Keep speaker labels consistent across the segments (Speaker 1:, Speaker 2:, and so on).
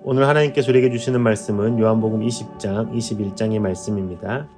Speaker 1: 오늘 하나님께서 우리에게 주시는 말씀은 요한복음 20장, 21장의 말씀입니다.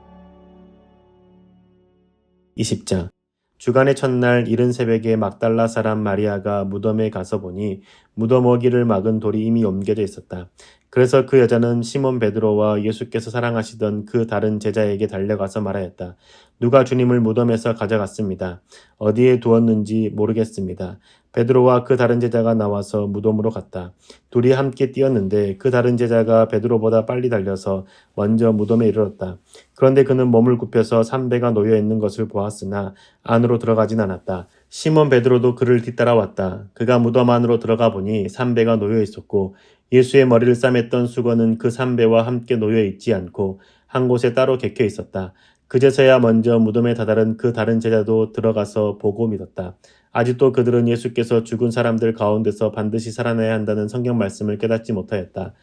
Speaker 1: 20장. 주간의 첫날 이른 새벽에 막달라 사람 마리아가 무덤에 가서 보니 무덤 어기를 막은 돌이 이미 옮겨져 있었다. 그래서 그 여자는 시몬 베드로와 예수께서 사랑하시던 그 다른 제자에게 달려가서 말하였다. 누가 주님을 무덤에서 가져갔습니다. 어디에 두었는지 모르겠습니다. 베드로와 그 다른 제자가 나와서 무덤으로 갔다. 둘이 함께 뛰었는데 그 다른 제자가 베드로보다 빨리 달려서 먼저 무덤에 이르렀다. 그런데 그는 몸을 굽혀서 삼배가 놓여 있는 것을 보았으나 안으로 들어가진 않았다. 시몬 베드로도 그를 뒤따라왔다. 그가 무덤 안으로 들어가 보니 삼배가 놓여 있었고 예수의 머리를 싸맸던 수건은 그 삼배와 함께 놓여 있지 않고 한 곳에 따로 객혀 있었다. 그제서야 먼저 무덤에 다다른 그 다른 제자도 들어가서 보고 믿었다. 아직도 그들은 예수께서 죽은 사람들 가운데서 반드시 살아나야 한다는 성경 말씀을 깨닫지 못하였다.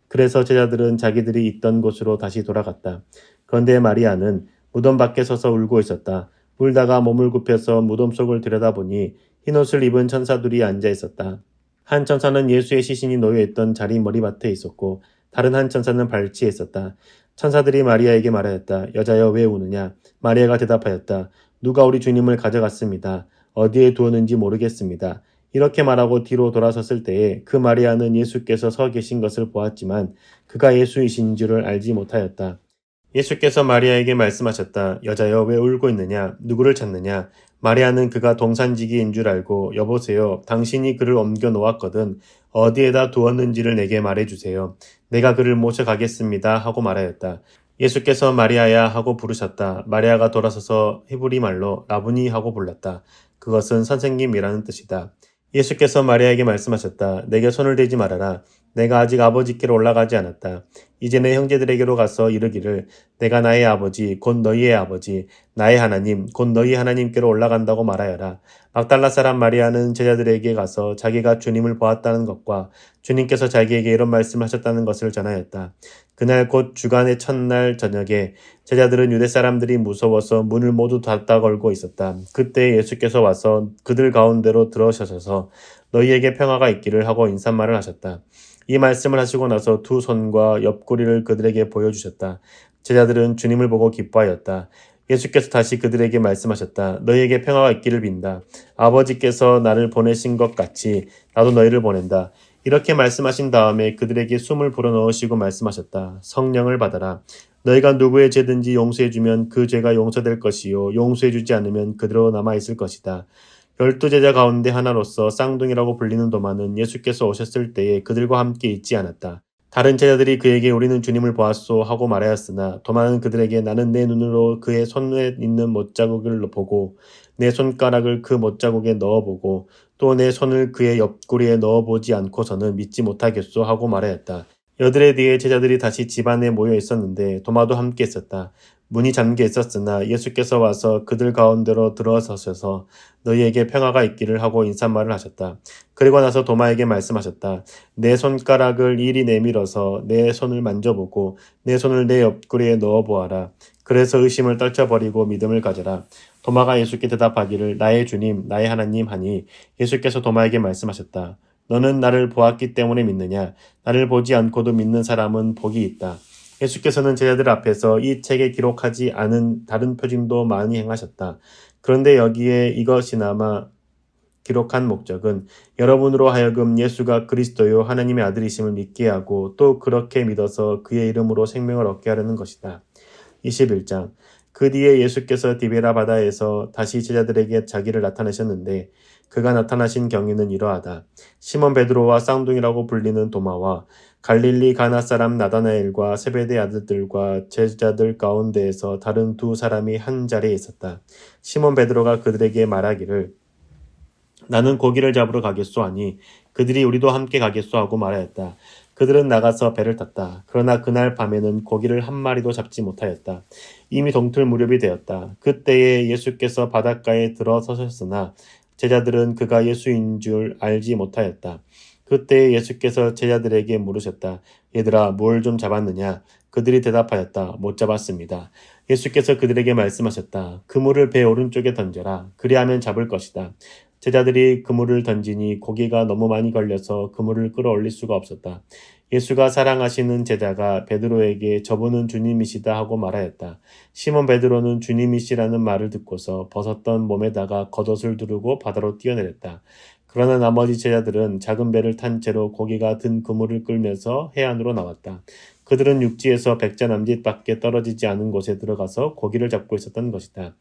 Speaker 1: 그래서 제자들은 자기들이 있던 곳으로 다시 돌아갔다. 그런데 마리아는 무덤 밖에 서서 울고 있었다. 울다가 몸을 굽혀서 무덤 속을 들여다보니 흰옷을 입은 천사들이 앉아 있었다. 한 천사는 예수의 시신이 놓여있던 자리 머리맡에 있었고 다른 한 천사는 발치에 있었다. 천사들이 마리아에게 말하였다. 여자여 왜 우느냐? 마리아가 대답하였다. 누가 우리 주님을 가져갔습니다. 어디에 두었는지 모르겠습니다. 이렇게 말하고 뒤로 돌아섰을 때에 그 마리아는 예수께서 서 계신 것을 보았지만 그가 예수이신 줄을 알지 못하였다. 예수께서 마리아에게 말씀하셨다. 여자여 왜 울고 있느냐? 누구를 찾느냐? 마리아는 그가 동산지기인 줄 알고 여보세요. 당신이 그를 옮겨 놓았거든. 어디에다 두었는지를 내게 말해주세요. 내가 그를 모셔가겠습니다. 하고 말하였다. 예수께서 마리아야 하고 부르셨다. 마리아가 돌아서서 히브리 말로 라부니 하고 불렀다. 그것은 선생님이라는 뜻이다. 예수께서 마리아에게 말씀하셨다. 내게 손을 대지 말아라. 내가 아직 아버지께로 올라가지 않았다. 이제 내 형제들에게로 가서 이르기를 내가 나의 아버지 곧 너희의 아버지 나의 하나님 곧 너희 하나님께로 올라간다고 말하여라. 막달라 사람 마리아는 제자들에게 가서 자기가 주님을 보았다는 것과 주님께서 자기에게 이런 말씀을 하셨다는 것을 전하였다. 그날 곧 주간의 첫날 저녁에 제자들은 유대 사람들이 무서워서 문을 모두 닫다 걸고 있었다. 그때 예수께서 와서 그들 가운데로 들어서셔서 너희에게 평화가 있기를 하고 인사말을 하셨다. 이 말씀을 하시고 나서 두 손과 옆구리를 그들에게 보여주셨다. 제자들은 주님을 보고 기뻐하였다. 예수께서 다시 그들에게 말씀하셨다. 너희에게 평화가 있기를 빈다. 아버지께서 나를 보내신 것 같이 나도 너희를 보낸다. 이렇게 말씀하신 다음에 그들에게 숨을 불어넣으시고 말씀하셨다. 성령을 받아라. 너희가 누구의 죄든지 용서해주면 그 죄가 용서될 것이요 용서해주지 않으면 그대로 남아있을 것이다. 12제자 가운데 하나로서 쌍둥이라고 불리는 도마는 예수께서 오셨을 때에 그들과 함께 있지 않았다. 다른 제자들이 그에게 우리는 주님을 보았소 하고 말하였으나 도마는 그들에게 나는 내 눈으로 그의 손에 있는 못자국을 보고 내 손가락을 그 못자국에 넣어보고 또 내 손을 그의 옆구리에 넣어보지 않고서는 믿지 못하겠소 하고 말하였다. 여드레 뒤에 제자들이 다시 집안에 모여 있었는데 도마도 함께 있었다. 문이 잠겨 있었으나 예수께서 와서 그들 가운데로 들어서셔서 너희에게 평화가 있기를 하고 인사말을 하셨다. 그리고 나서 도마에게 말씀하셨다. 내 손가락을 이리 내밀어서 내 손을 만져보고 내 손을 내 옆구리에 넣어보아라. 그래서 의심을 떨쳐버리고 믿음을 가져라. 도마가 예수께 대답하기를 나의 주님 나의 하나님 하니 예수께서 도마에게 말씀하셨다. 너는 나를 보았기 때문에 믿느냐? 나를 보지 않고도 믿는 사람은 복이 있다. 예수께서는 제자들 앞에서 이 책에 기록하지 않은 다른 표징도 많이 행하셨다. 그런데 여기에 이것이나마 기록한 목적은 여러분으로 하여금 예수가 그리스도요 하나님의 아들이심을 믿게 하고 또 그렇게 믿어서 그의 이름으로 생명을 얻게 하려는 것이다. 21장. 그 뒤에 예수께서 디베라 바다에서 다시 제자들에게 자기를 나타내셨는데 그가 나타나신 경위는 이러하다. 시몬 베드로와 쌍둥이라고 불리는 도마와 갈릴리 가나 사람 나다나엘과 세베대 아들들과 제자들 가운데에서 다른 두 사람이 한 자리에 있었다. 시몬 베드로가 그들에게 말하기를 나는 고기를 잡으러 가겠소 하니 그들이 우리도 함께 가겠소 하고 말하였다. 그들은 나가서 배를 탔다. 그러나 그날 밤에는 고기를 한 마리도 잡지 못하였다. 이미 동틀 무렵이 되었다. 그때에 예수께서 바닷가에 들어서셨으나 제자들은 그가 예수인 줄 알지 못하였다. 그때 예수께서 제자들에게 물으셨다. 얘들아, 뭘 좀 잡았느냐? 그들이 대답하였다. 못 잡았습니다. 예수께서 그들에게 말씀하셨다. 그물을 배 오른쪽에 던져라. 그리하면 잡을 것이다. 제자들이 그물을 던지니 고기가 너무 많이 걸려서 그물을 끌어올릴 수가 없었다. 예수가 사랑하시는 제자가 베드로에게 저분은 주님이시다 하고 말하였다. 시몬 베드로는 주님이시라는 말을 듣고서 벗었던 몸에다가 겉옷을 두르고 바다로 뛰어내렸다. 그러나 나머지 제자들은 작은 배를 탄 채로 고기가 든 그물을 끌면서 해안으로 나왔다. 그들은 육지에서 백자 남짓밖에 떨어지지 않은 곳에 들어가서 고기를 잡고 있었던 것이다.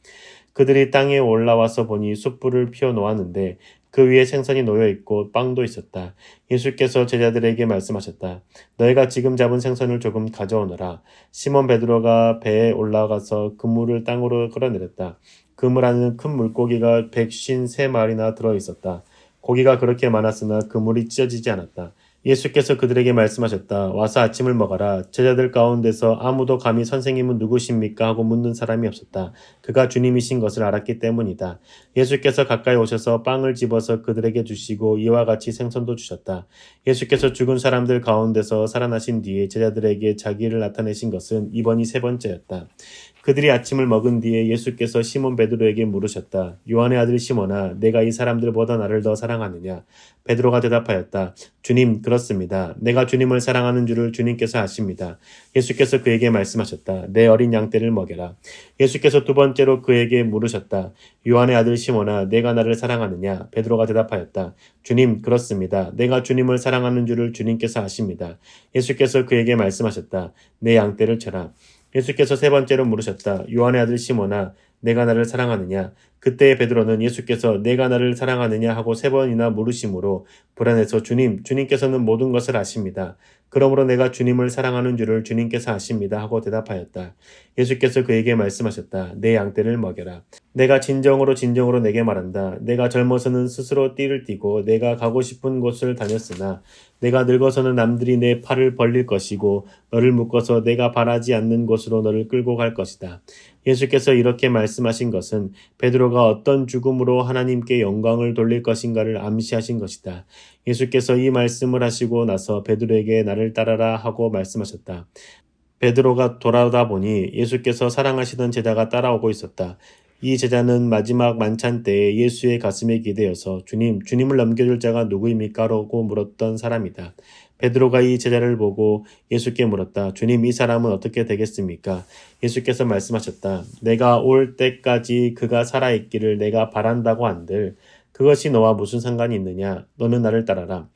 Speaker 1: 그들이 땅에 올라와서 보니 숯불을 피워 놓았는데 그 위에 생선이 놓여 있고 빵도 있었다. 예수께서 제자들에게 말씀하셨다. 너희가 지금 잡은 생선을 조금 가져오너라. 시몬 베드로가 배에 올라가서 그물을 땅으로 끌어내렸다. 그물 안에는 큰 물고기가 153마리나 들어 있었다. 고기가 그렇게 많았으나 그물이 찢어지지 않았다. 예수께서 그들에게 말씀하셨다. 와서 아침을 먹어라. 제자들 가운데서 아무도 감히 선생님은 누구십니까? 하고 묻는 사람이 없었다. 그가 주님이신 것을 알았기 때문이다. 예수께서 가까이 오셔서 빵을 집어서 그들에게 주시고 이와 같이 생선도 주셨다. 예수께서 죽은 사람들 가운데서 살아나신 뒤에 제자들에게 자기를 나타내신 것은 이번이 세 번째였다. 그들이 아침을 먹은 뒤에 예수께서 시몬 베드로에게 물으셨다. 요한의 아들 시몬아, 내가 이 사람들보다 나를 더 사랑하느냐? 베드로가 대답하였다. 주님, 그렇습니다. 내가 주님을 사랑하는 줄을 주님께서 아십니다. 예수께서 그에게 말씀하셨다. 내 어린 양떼를 먹여라. 예수께서 두 번째로 그에게 물으셨다. 요한의 아들 시몬아, 내가 나를 사랑하느냐? 베드로가 대답하였다. 주님, 그렇습니다. 내가 주님을 사랑하는 줄을 주님께서 아십니다. 예수께서 그에게 말씀하셨다. 내 양떼를 쳐라. 예수께서 세 번째로 물으셨다. 요한의 아들 시몬아, 내가 나를 사랑하느냐? 그때 베드로는 예수께서 내가 나를 사랑하느냐 하고 세 번이나 물으심으로 불안해서 주님께서는 모든 것을 아십니다. 그러므로 내가 주님을 사랑하는 줄을 주님께서 아십니다 하고 대답하였다. 예수께서 그에게 말씀하셨다. 내 양떼를 먹여라. 내가 진정으로 내게 말한다. 내가 젊어서는 스스로 띠를 띠고 내가 가고 싶은 곳을 다녔으나 내가 늙어서는 남들이 내 팔을 벌릴 것이고 너를 묶어서 내가 바라지 않는 곳으로 너를 끌고 갈 것이다. 예수께서 이렇게 말씀하신 것은 베드로가 어떤 죽음으로 하나님께 영광을 돌릴 것인가를 암시하신 것이다. 예수께서 이 말씀을 하시고 나서 베드로에게 나를 따라라 하고 말씀하셨다. 베드로가 돌아오다 보니 예수께서 사랑하시던 제자가 따라오고 있었다. 이 제자는 마지막 만찬 때에 예수의 가슴에 기대어서 주님을 넘겨줄 자가 누구입니까? 라고 물었던 사람이다. 베드로가 이 제자를 보고 예수께 물었다. 주님, 이 사람은 어떻게 되겠습니까? 예수께서 말씀하셨다. 내가 올 때까지 그가 살아있기를 내가 바란다고 한들 그것이 너와 무슨 상관이 있느냐? 너는 나를 따라라.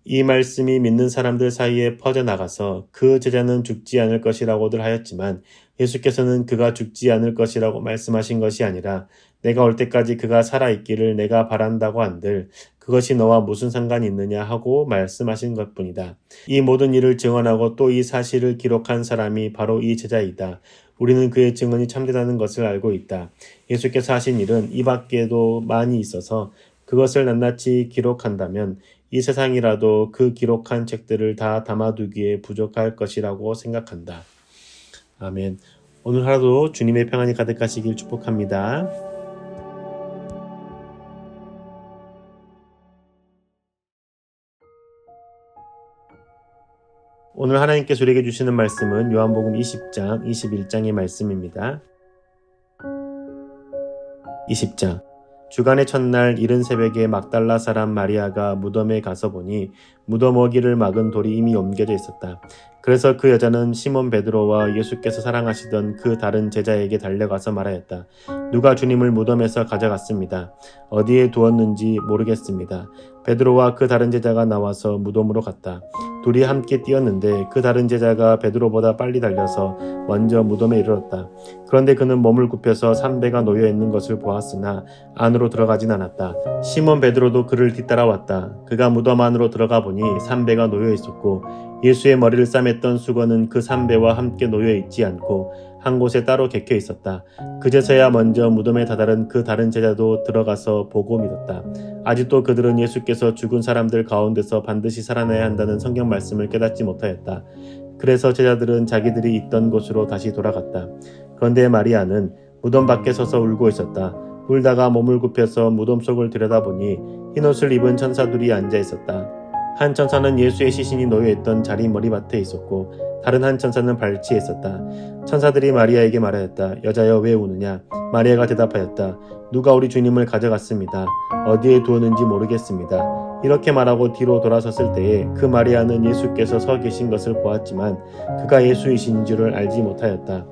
Speaker 1: 이 말씀이 믿는 사람들 사이에 퍼져나가서 그 제자는 죽지 않을 것이라고들 하였지만 예수께서는 그가 죽지 않을 것이라고 말씀하신 것이 아니라 내가 올 때까지 그가 살아있기를 내가 바란다고 한들 그것이 너와 무슨 상관이 있느냐 하고 말씀하신 것뿐이다. 이 모든 일을 증언하고 또 이 사실을 기록한 사람이 바로 이 제자이다. 우리는 그의 증언이 참되다는 것을 알고 있다. 예수께서 하신 일은 이 밖에도 많이 있어서 그것을 낱낱이 기록한다면 이 세상이라도 그 기록한 책들을 다 담아두기에 부족할 것이라고 생각한다. 아멘. 오늘 하루도 주님의 평안이 가득하시길 축복합니다. 오늘 하나님께서 우리에게 주시는 말씀은 요한복음 20장, 21장의 말씀입니다. 20장. 주간의 첫날 이른 새벽에 막달라 사람 마리아가 무덤에 가서 보니 무덤 어기를 막은 돌이 이미 옮겨져 있었다. 그래서 그 여자는 시몬 베드로와 예수께서 사랑하시던 그 다른 제자에게 달려가서 말하였다. 누가 주님을 무덤에서 가져갔습니다. 어디에 두었는지 모르겠습니다. 베드로와 그 다른 제자가 나와서 무덤으로 갔다. 둘이 함께 뛰었는데 그 다른 제자가 베드로보다 빨리 달려서 먼저 무덤에 이르렀다. 그런데 그는 몸을 굽혀서 삼배가 놓여 있는 것을 보았으나 안으로 들어가진 않았다. 시몬 베드로도 그를 뒤따라왔다. 그가 무덤 안으로 들어가 보니 삼배가 놓여 있었고 예수의 머리를 싸맸던 수건은 그 삼배와 함께 놓여 있지 않고 한 곳에 따로 객혀 있었다. 그제서야 먼저 무덤에 다다른 그 다른 제자도 들어가서 보고 믿었다. 아직도 그들은 예수께서 죽은 사람들 가운데서 반드시 살아나야 한다는 성경 말씀을 깨닫지 못하였다. 그래서 제자들은 자기들이 있던 곳으로 다시 돌아갔다. 그런데 마리아는 무덤 밖에 서서 울고 있었다. 울다가 몸을 굽혀서 무덤 속을 들여다보니 흰옷을 입은 천사들이 앉아 있었다. 한 천사는 예수의 시신이 놓여있던 자리 머리맡에 있었고 다른 한 천사는 발치에 있었다. 천사들이 마리아에게 말하였다. 여자여 왜 우느냐? 마리아가 대답하였다. 누가 우리 주님을 가져갔습니다. 어디에 두었는지 모르겠습니다. 이렇게 말하고 뒤로 돌아섰을 때에 그 마리아는 예수께서 서 계신 것을 보았지만 그가 예수이신 줄을 알지 못하였다.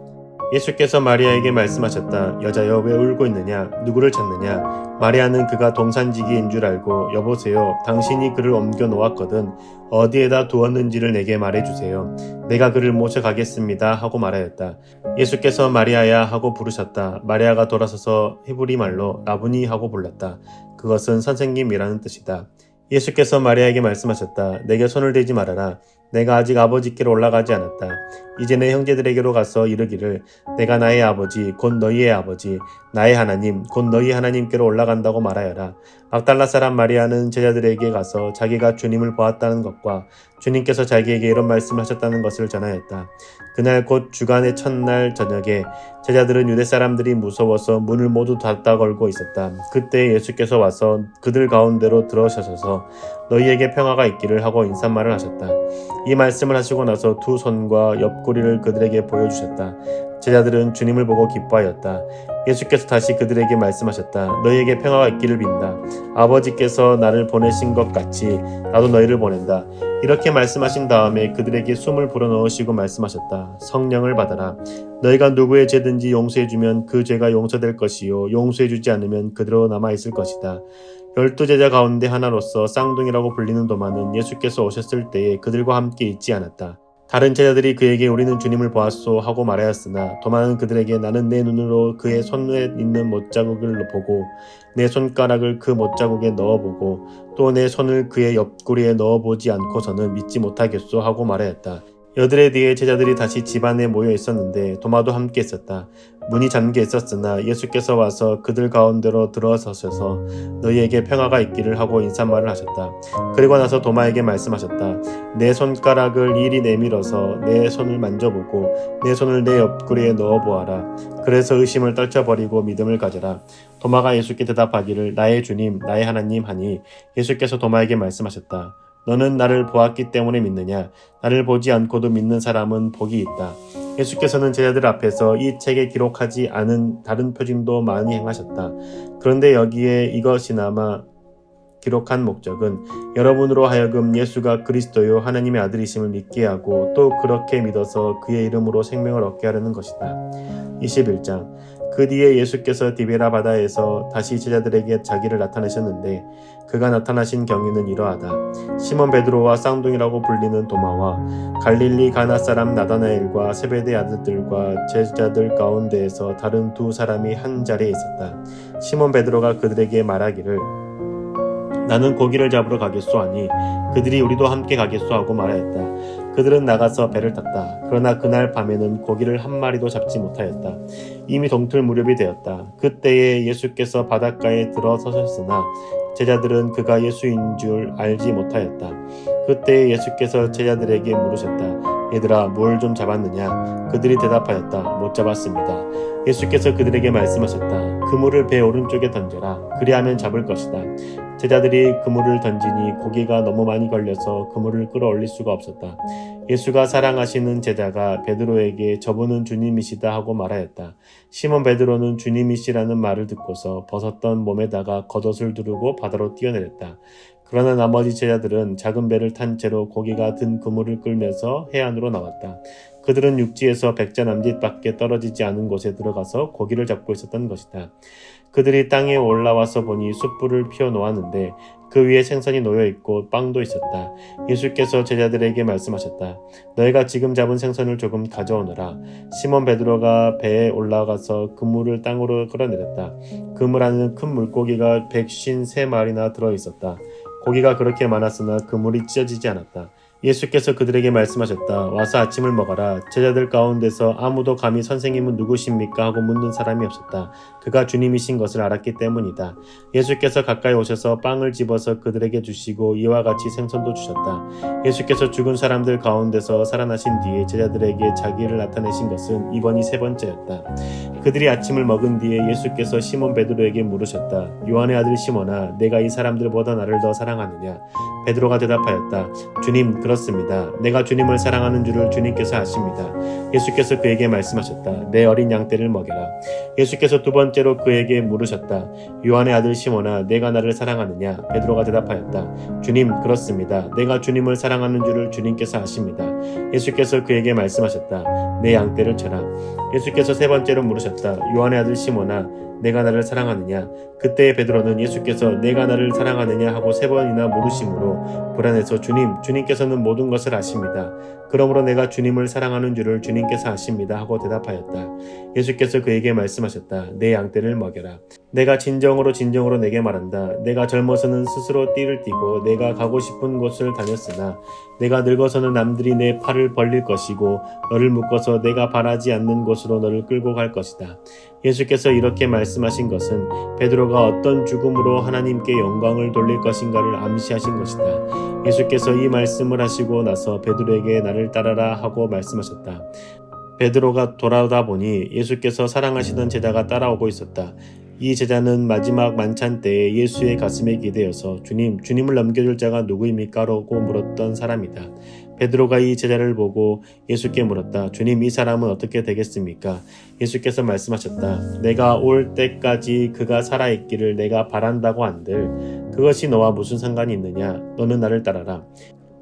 Speaker 1: 예수께서 마리아에게 말씀하셨다. 여자여 왜 울고 있느냐? 누구를 찾느냐? 마리아는 그가 동산지기인 줄 알고 여보세요. 당신이 그를 옮겨 놓았거든. 어디에다 두었는지를 내게 말해주세요. 내가 그를 모셔가겠습니다. 하고 말하였다. 예수께서 마리아야 하고 부르셨다. 마리아가 돌아서서 히브리 말로 라부니 하고 불렀다. 그것은 선생님이라는 뜻이다. 예수께서 마리아에게 말씀하셨다. 내게 손을 대지 말아라. 내가 아직 아버지께로 올라가지 않았다. 이제 내 형제들에게로 가서 이르기를 내가 나의 아버지 곧 너희의 아버지 나의 하나님 곧 너희 하나님께로 올라간다고 말하여라. 막달라 사람 마리아는 제자들에게 가서 자기가 주님을 보았다는 것과 주님께서 자기에게 이런 말씀을 하셨다는 것을 전하였다. 그날 곧 주간의 첫날 저녁에 제자들은 유대 사람들이 무서워서 문을 모두 닫다 걸고 있었다. 그때 예수께서 와서 그들 가운데로 들어서셔서 너희에게 평화가 있기를 하고 인사말을 하셨다. 이 말씀을 하시고 나서 두 손과 옆구리를 그들에게 보여주셨다. 제자들은 주님을 보고 기뻐하였다. 예수께서 다시 그들에게 말씀하셨다. 너희에게 평화가 있기를 빈다. 아버지께서 나를 보내신 것 같이 나도 너희를 보낸다. 이렇게 말씀하신 다음에 그들에게 숨을 불어넣으시고 말씀하셨다. 성령을 받아라. 너희가 누구의 죄든지 용서해주면 그 죄가 용서될 것이요 용서해주지 않으면 그대로 남아있을 것이다. 12제자 가운데 하나로서 쌍둥이라고 불리는 도마는 예수께서 오셨을 때에 그들과 함께 있지 않았다. 다른 제자들이 그에게 우리는 주님을 보았소 하고 말하였으나 도마는 그들에게 나는 내 눈으로 그의 손에 있는 못자국을 보고 내 손가락을 그 못자국에 넣어보고 또 내 손을 그의 옆구리에 넣어보지 않고서는 믿지 못하겠소 하고 말하였다. 여드레 뒤에 제자들이 다시 집안에 모여 있었는데 도마도 함께 있었다. 문이 잠겨 있었으나 예수께서 와서 그들 가운데로 들어서셔서 너희에게 평화가 있기를 하고 인사말을 하셨다. 그리고 나서 도마에게 말씀하셨다. 내 손가락을 이리 내밀어서 내 손을 만져보고 내 손을 내 옆구리에 넣어보아라. 그래서 의심을 떨쳐버리고 믿음을 가져라. 도마가 예수께 대답하기를 나의 주님 나의 하나님 하니 예수께서 도마에게 말씀하셨다. 너는 나를 보았기 때문에 믿느냐? 나를 보지 않고도 믿는 사람은 복이 있다. 예수께서는 제자들 앞에서 이 책에 기록하지 않은 다른 표징도 많이 행하셨다. 그런데 여기에 이것이나마 기록한 목적은 여러분으로 하여금 예수가 그리스도요 하나님의 아들이심을 믿게 하고 또 그렇게 믿어서 그의 이름으로 생명을 얻게 하려는 것이다. 21장 그 뒤에 예수께서 디베라 바다에서 다시 제자들에게 자기를 나타내셨는데 그가 나타나신 경위는 이러하다. 시몬 베드로와 쌍둥이라고 불리는 도마와 갈릴리 가나 사람 나다나엘과 세베대 아들들과 제자들 가운데에서 다른 두 사람이 한 자리에 있었다. 시몬 베드로가 그들에게 말하기를 나는 고기를 잡으러 가겠소 하니 그들이 우리도 함께 가겠소 하고 말하였다. 그들은 나가서 배를 탔다. 그러나 그날 밤에는 고기를 한 마리도 잡지 못하였다. 이미 동틀 무렵이 되었다. 그때에 예수께서 바닷가에 들어서셨으나 제자들은 그가 예수인 줄 알지 못하였다. 그때 예수께서 제자들에게 물으셨다. 얘들아 뭘 좀 잡았느냐? 그들이 대답하였다. 못 잡았습니다. 예수께서 그들에게 말씀하셨다. 그물을 배 오른쪽에 던져라. 그리하면 잡을 것이다. 제자들이 그물을 던지니 고기가 너무 많이 걸려서 그물을 끌어올릴 수가 없었다. 예수가 사랑하시는 제자가 베드로에게 저분은 주님이시다 하고 말하였다. 시몬 베드로는 주님이시라는 말을 듣고서 벗었던 몸에다가 겉옷을 두르고 바다로 뛰어내렸다. 그러나 나머지 제자들은 작은 배를 탄 채로 고기가 든 그물을 끌면서 해안으로 나왔다. 그들은 육지에서 백자 남짓밖에 떨어지지 않은 곳에 들어가서 고기를 잡고 있었던 것이다. 그들이 땅에 올라와서 보니 숯불을 피워 놓았는데 그 위에 생선이 놓여있고 빵도 있었다. 예수께서 제자들에게 말씀하셨다. 너희가 지금 잡은 생선을 조금 가져오너라. 시몬 베드로가 배에 올라가서 그물을 땅으로 끌어내렸다. 그물 안에는 큰 물고기가 153마리나 들어있었다. 고기가 그렇게 많았으나 그물이 찢어지지 않았다. 예수께서 그들에게 말씀하셨다. 와서 아침을 먹어라. 제자들 가운데서 아무도 감히 선생님은 누구십니까? 하고 묻는 사람이 없었다. 그가 주님이신 것을 알았기 때문이다. 예수께서 가까이 오셔서 빵을 집어서 그들에게 주시고 이와 같이 생선도 주셨다. 예수께서 죽은 사람들 가운데서 살아나신 뒤에 제자들에게 자기를 나타내신 것은 이번이 세 번째였다. 그들이 아침을 먹은 뒤에 예수께서 시몬 베드로에게 물으셨다. 요한의 아들 시몬아, 내가 이 사람들보다 나를 더 사랑하느냐? 베드로가 대답하였다. 주님, 그렇습니다. 내가 주님을 사랑하는 줄을 주님께서 아십니다. 예수께서 그에게 말씀하셨다. 내 어린 양떼를 먹여라. 예수께서 두 번째로 그에게 물으셨다. 요한의 아들 시몬아, 내가 나를 사랑하느냐? 베드로가 대답하였다. 주님, 그렇습니다. 내가 주님을 사랑하는 줄을 주님께서 아십니다. 예수께서 그에게 말씀하셨다. 내 양떼를 쳐라. 예수께서 세 번째로 물으셨다. 요한의 아들 시몬아, 내가 나를 사랑하느냐? 그때 베드로는 예수께서 내가 나를 사랑하느냐 하고 세 번이나 물으심으로 불안해서 주님께서는 모든 것을 아십니다. 그러므로 내가 주님을 사랑하는 줄을 주님께서 아십니다 하고 대답하였다. 예수께서 그에게 말씀하셨다. 내 양떼를 먹여라. 내가 진정으로 내게 말한다. 내가 젊어서는 스스로 띠를 띠고 내가 가고 싶은 곳을 다녔으나 내가 늙어서는 남들이 내 팔을 벌릴 것이고 너를 묶어서 내가 바라지 않는 곳으로 너를 끌고 갈 것이다. 예수께서 이렇게 말씀하신 것은 베드로가 어떤 죽음으로 하나님께 영광을 돌릴 것인가를 암시하신 것이다. 예수께서 이 말씀을 하시고 나서 베드로에게 나를 따라라 하고 말씀하셨다. 베드로가 돌아오다 보니 예수께서 사랑하시던 제자가 따라오고 있었다. 이 제자는 마지막 만찬 때에 예수의 가슴에 기대어서 주님을 넘겨줄 자가 누구입니까? 라고 물었던 사람이다. 베드로가 이 제자를 보고 예수께 물었다. 주님, 이 사람은 어떻게 되겠습니까? 예수께서 말씀하셨다. 내가 올 때까지 그가 살아있기를 내가 바란다고 한들 그것이 너와 무슨 상관이 있느냐? 너는 나를 따라라.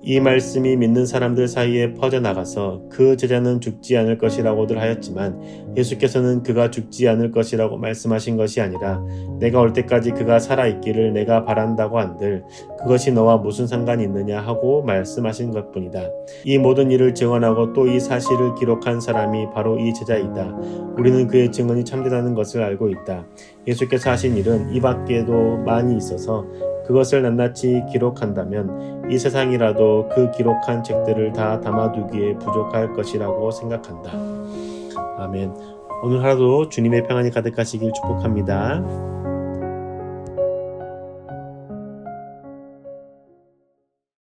Speaker 1: 이 말씀이 믿는 사람들 사이에 퍼져나가서 그 제자는 죽지 않을 것이라고들 하였지만 예수께서는 그가 죽지 않을 것이라고 말씀하신 것이 아니라 내가 올 때까지 그가 살아있기를 내가 바란다고 한들 그것이 너와 무슨 상관이 있느냐 하고 말씀하신 것뿐이다. 이 모든 일을 증언하고 또 이 사실을 기록한 사람이 바로 이 제자이다. 우리는 그의 증언이 참되다는 것을 알고 있다. 예수께서 하신 일은 이 밖에도 많이 있어서 그것을 낱낱이 기록한다면 이 세상이라도 그 기록한 책들을 다 담아두기에 부족할 것이라고 생각한다. 아멘. 오늘 하루도 주님의 평안이 가득하시길 축복합니다.